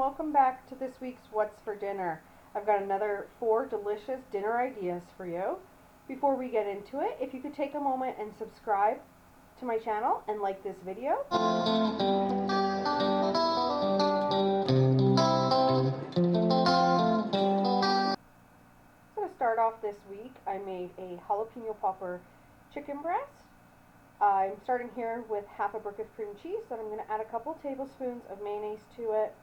welcome back to this week's What's for Dinner. I've got another 4 delicious dinner ideas for you. Before we get into it, if you could take a moment and subscribe to my channel and like this video. So to start off this week, I made a jalapeno popper chicken breast. I'm starting here with half a brick of cream cheese, then I'm going to add a couple tablespoons of mayonnaise to it,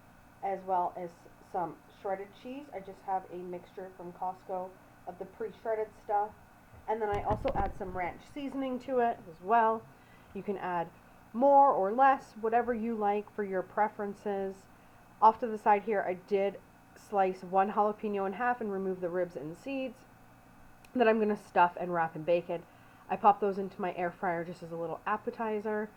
as well as some shredded cheese. I just have a mixture from Costco of the pre-shredded stuff. And then I also add some ranch seasoning to it as well. You can add more or less, whatever you like for your preferences. Off to the side here, I did slice one jalapeno in half and remove the ribs and seeds that I'm going to stuff and wrap in bacon. I popped those into my air fryer just as a little appetizer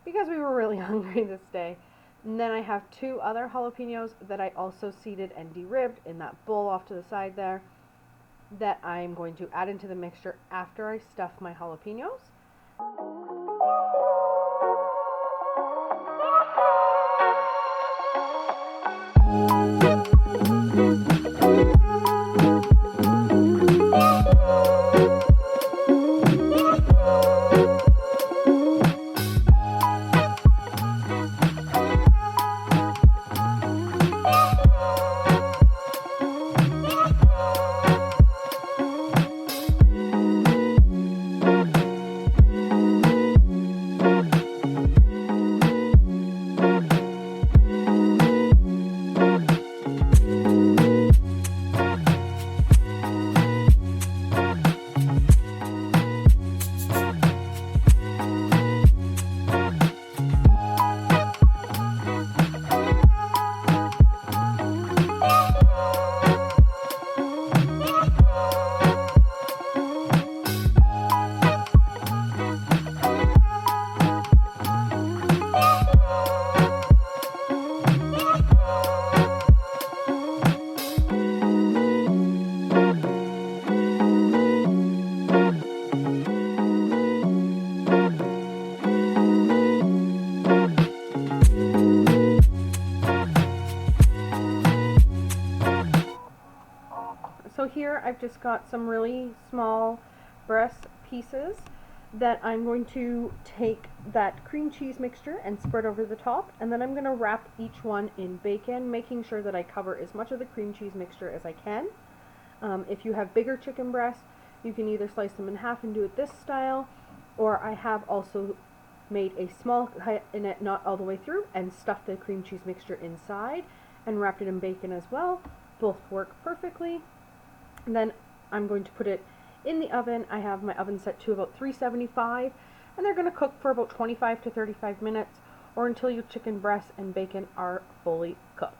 because we were really hungry this day. And then I have 2 other jalapenos that I also seeded and de-ribbed in that bowl off to the side there that I'm going to add into the mixture after I stuff my jalapenos. So here I've just got some really small breast pieces that I'm going to take that cream cheese mixture and spread over the top, and then I'm going to wrap each one in bacon, making sure that I cover as much of the cream cheese mixture as I can. If you have bigger chicken breasts, you can either slice them in half and do it this style, or I have also made a small cut in it, not all the way through, and stuffed the cream cheese mixture inside and wrapped it in bacon as well. Both work perfectly. And then I'm going to put it in the oven. I have my oven set to about 375, and they're going to cook for about 25 to 35 minutes, or until your chicken breasts and bacon are fully cooked.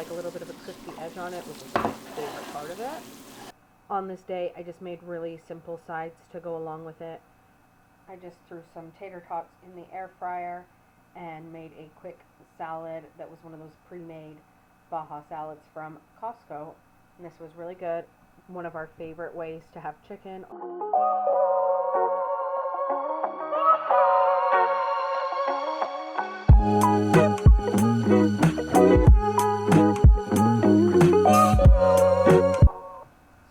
like a little bit of a crispy edge on it, which is my favorite part of it. On this day, I just made really simple sides to go along with it. I just threw some tater tots in the air fryer and made a quick salad that was one of those pre-made Baja salads from Costco. And this was really good. One of our favorite ways to have chicken.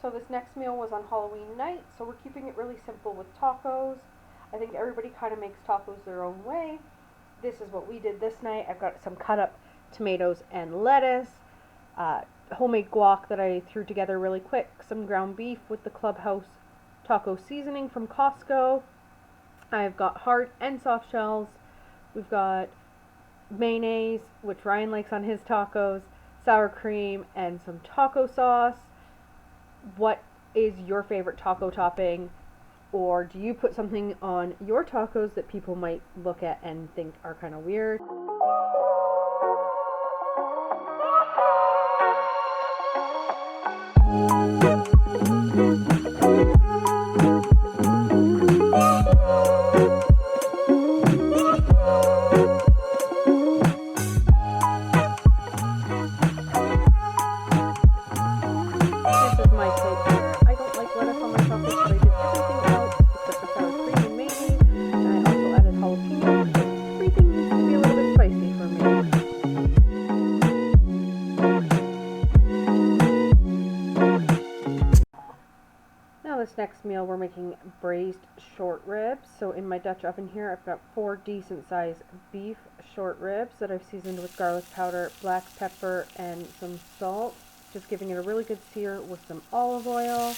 So this next meal was on Halloween night, so we're keeping it really simple with tacos. I think everybody kind of makes tacos their own way. This is what we did this night. I've got some cut up tomatoes and lettuce, homemade guac that I threw together really quick, some ground beef with the Clubhouse taco seasoning from Costco. I've got hard and soft shells. We've got mayonnaise, which Ryan likes on his tacos, sour cream, and some taco sauce. What is your favorite taco topping? Or do you put something on your tacos that people might look at and think are kind of weird? This is my plate here. I don't like lettuce on my tacos, but I did everything else except for sour cream and mayonnaise, and I also added jalapeno because everything needs to be a little bit spicy for me. Now this next meal we're making braised short ribs. So in my Dutch oven here I've got 4 decent sized beef short ribs that I've seasoned with garlic powder, black pepper, and some salt. Just giving it a really good sear with some olive oil.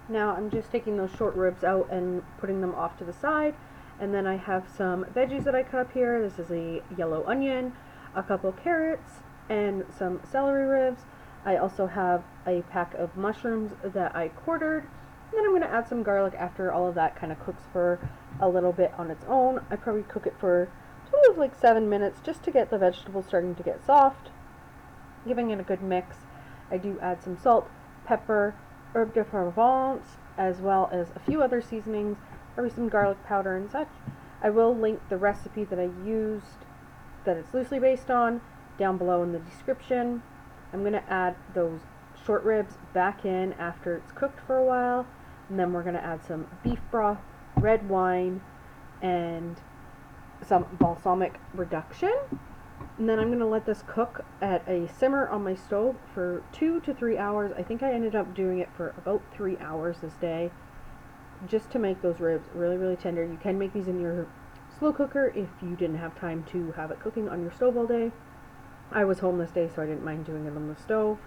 Now I'm just taking those short ribs out and putting them off to the side, and then I have some veggies that I cut up here. This is a yellow onion, a couple carrots, and some celery ribs. I also have a pack of mushrooms that I quartered, and then I'm going to add some garlic after all of that kind of cooks for a little bit on its own. I probably cook it for sort of like 7 minutes just to get the vegetables starting to get soft, giving it a good mix. I do add some salt, pepper, herb de Provence, as well as a few other seasonings, maybe some garlic powder and such. I will link the recipe that I used, that it's loosely based on, down below in the description. I'm going to add those short ribs back in after it's cooked for a while, and then we're going to add some beef broth, red wine, and some balsamic reduction. And then I'm going to let this cook at a simmer on my stove for 2 to 3 hours. I think I ended up doing it for about 3 hours this day, just to make those ribs really, really tender. You can make these in your slow cooker if you didn't have time to have it cooking on your stove all day. I was home this day, so I didn't mind doing it on the stove.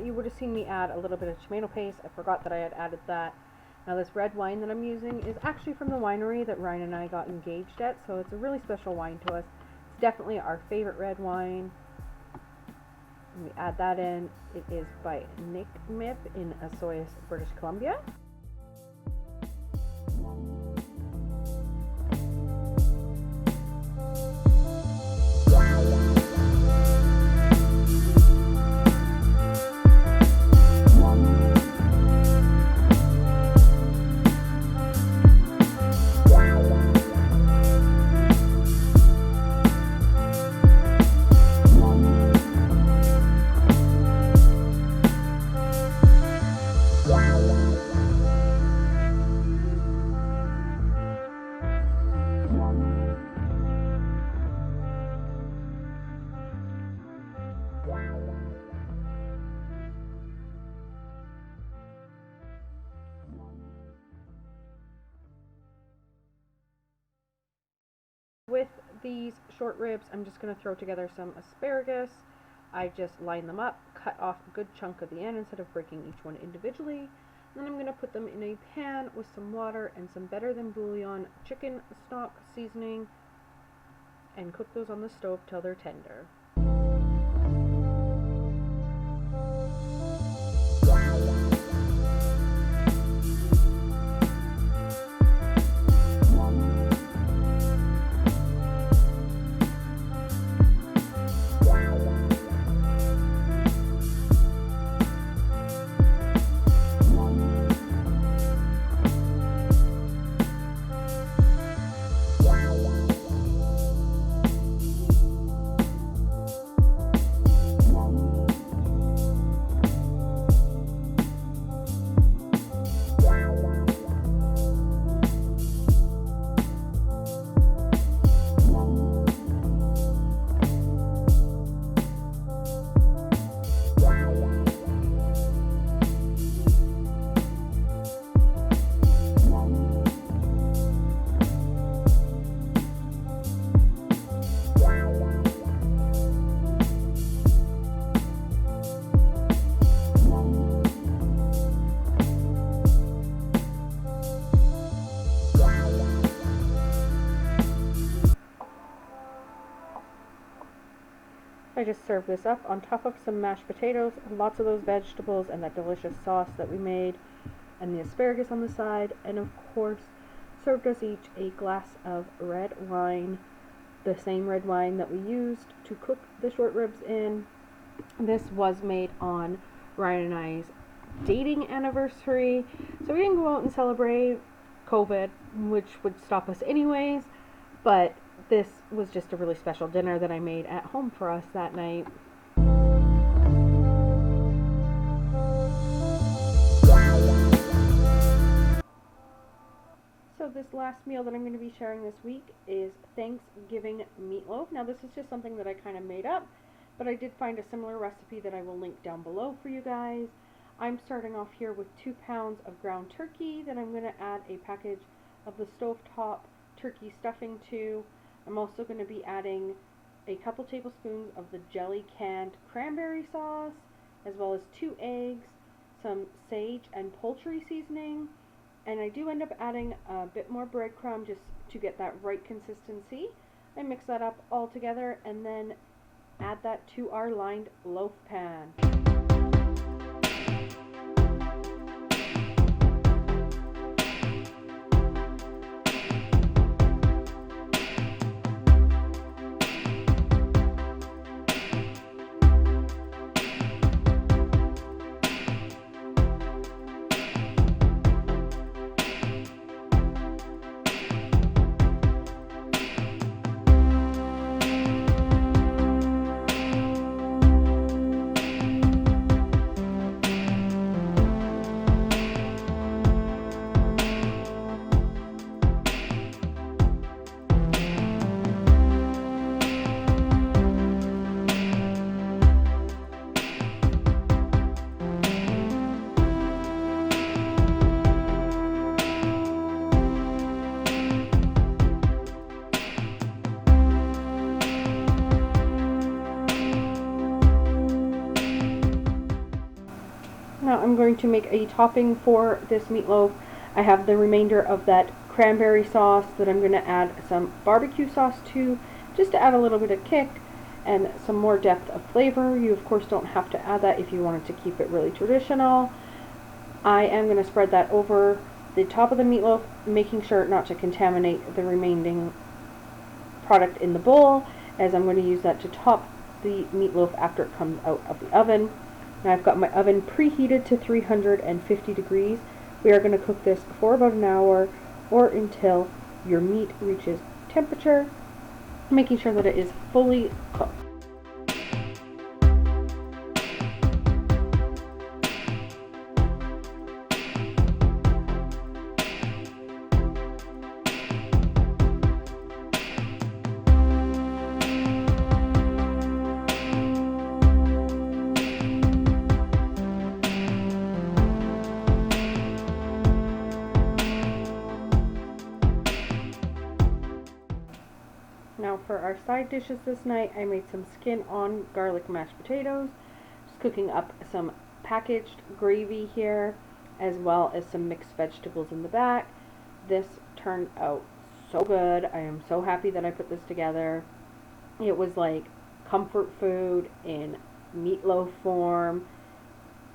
you would have seen me add a little bit of tomato paste. I forgot that I had added that. Now this red wine that I'm using is actually from the winery that Ryan and I got engaged at, so it's a really special wine to us. It's definitely our favorite red wine. And we add that in. It is by Nick Mip in Osoyoos, British Columbia. With these short ribs, I'm just going to throw together some asparagus. I just line them up, cut off a good chunk at the end instead of breaking each one individually. Then I'm going to put them in a pan with some water and some better than bouillon chicken stock seasoning and cook those on the stove till they're tender. I just served this up on top of some mashed potatoes, lots of those vegetables and that delicious sauce that we made, and the asparagus on the side, and of course served us each a glass of red wine, the same red wine that we used to cook the short ribs in. This was made on Ryan and I's dating anniversary, so we didn't go out and celebrate COVID, which would stop us anyways, but this was just a really special dinner that I made at home for us that night. So this last meal that I'm going to be sharing this week is Thanksgiving meatloaf. Now this is just something that I kind of made up, but I did find a similar recipe that I will link down below for you guys. I'm starting off here with 2 pounds of ground turkey that I'm going to add a package of the stovetop turkey stuffing to. I'm also going to be adding a couple tablespoons of the jelly canned cranberry sauce, as well as 2 eggs, some sage and poultry seasoning, and I do end up adding a bit more breadcrumb just to get that right consistency. I mix that up all together and then add that to our lined loaf pan. I'm going to make a topping for this meatloaf. I have the remainder of that cranberry sauce that I'm going to add some barbecue sauce to, just to add a little bit of kick and some more depth of flavor. You of course don't have to add that if you wanted to keep it really traditional. I am going to spread that over the top of the meatloaf, making sure not to contaminate the remaining product in the bowl, as I'm going to use that to top the meatloaf after it comes out of the oven. Now I've got my oven preheated to 350 degrees. We are going to cook this for about an hour or until your meat reaches temperature, making sure that it is fully cooked. Now for our side dishes this night, I made some skin on garlic mashed potatoes, just cooking up some packaged gravy here, as well as some mixed vegetables in the back. This turned out so good. I am so happy that I put this together. It was like comfort food in meatloaf form.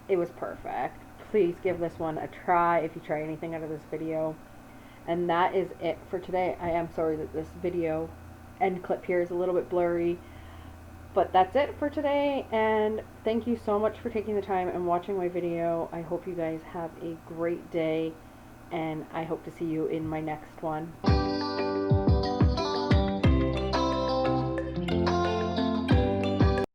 It was perfect. Please give this one a try if you try anything out of this video. And that is it for today. I am sorry that this video end clip here is a little bit blurry, but that's it for today, and thank you so much for taking the time and watching my video. I hope you guys have a great day, and I hope to see you in my next one.